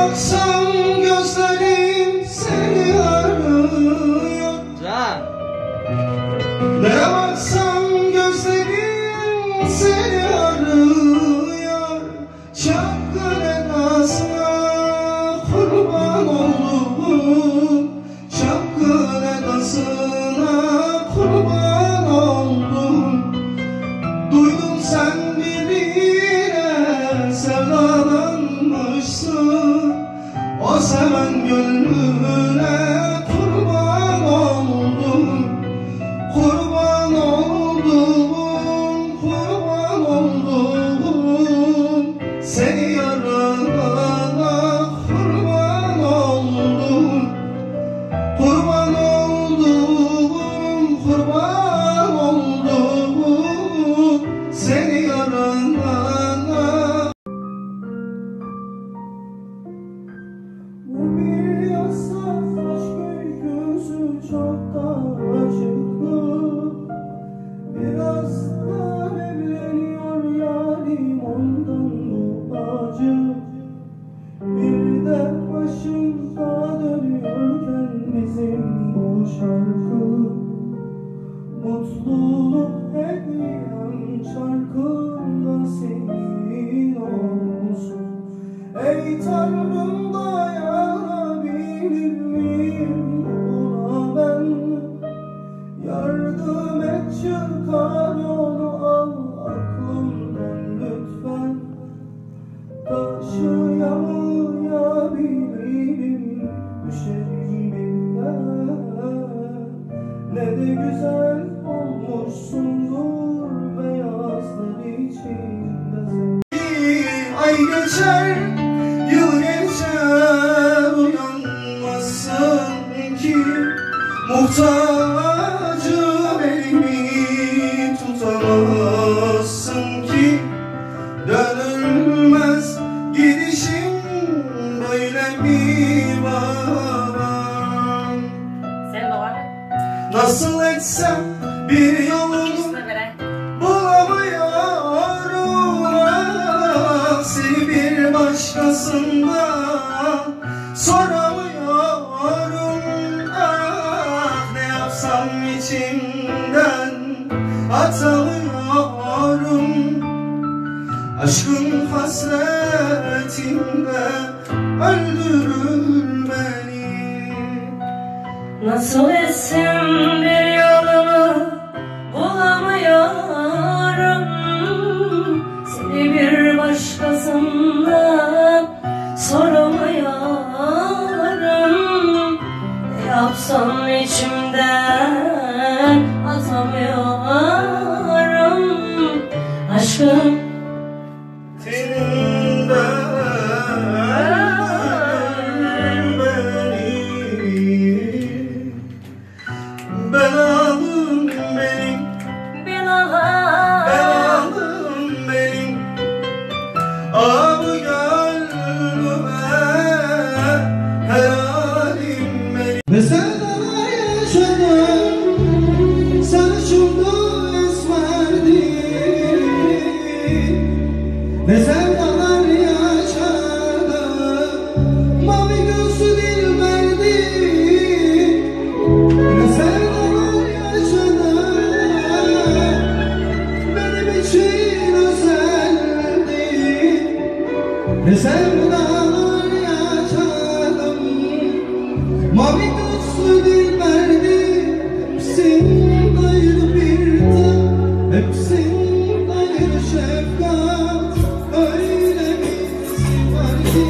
baksam gözlerim seni arıyor. Nereye baksam gözlerim seni arıyor. Çapkın edasına kurban oldum. Çapkın edasına kurban oldum. Duydum sen birine sevdalanmışsın. O seven gönlüne kurban oldum. Kurban oldum, kurban oldum. Seni yarana kurban oldum. Kurban oldum, kurban oldum. Seni yarana. Bu bir yasak aşk öyküsü çok da acıklı. Birazdan evleniyor yarim, ondan bu acı. Bir de başımda dönüyorken bizim bu şarkı. Mutluluk hediyem şarkımda senin olsun. Ey Tanrım, dayanabilir miyim buna ben? Yardım et, çıkar onu, al aklımdan lütfen. Taşıyamayabilirim, düşerim bilmem. Ne de güzel olmuşsundur beyazlar içinde sen. Ay geçer, yıl geçer, uyanmazsın ki. Muhtacım elimi tutamazsın ki. Dönülmez gidişin böyle bir var. Nasıl etsem bir yolunu bulamıyorum. Seni bir başkasından soramıyorum. Ah, ne yapsam içimden atamıyorum. Aşkın hasretinde öldürür beni. Nasıl etsem bir yolunu bulamıyorum. Seni bir başkasından soramıyorum. Ne yapsam içimden atamıyorum. Aşkım teninde öldürür beni. Belalım benim, belalım benim. Ah, bu gönlüme helalim benim. Ne sevdalar yaşadım, sarışındı esmerdi. Ne sevdalar yaşadım, mavi gözlü dilberdi. Ne sevdalar yaşadım, benim için özeldi. Ne sevdalar yaşadım, mavi gözlü dilberdi. Hepsindeydi bir tat, hepsindeydi şefkat. Öyle bir var ki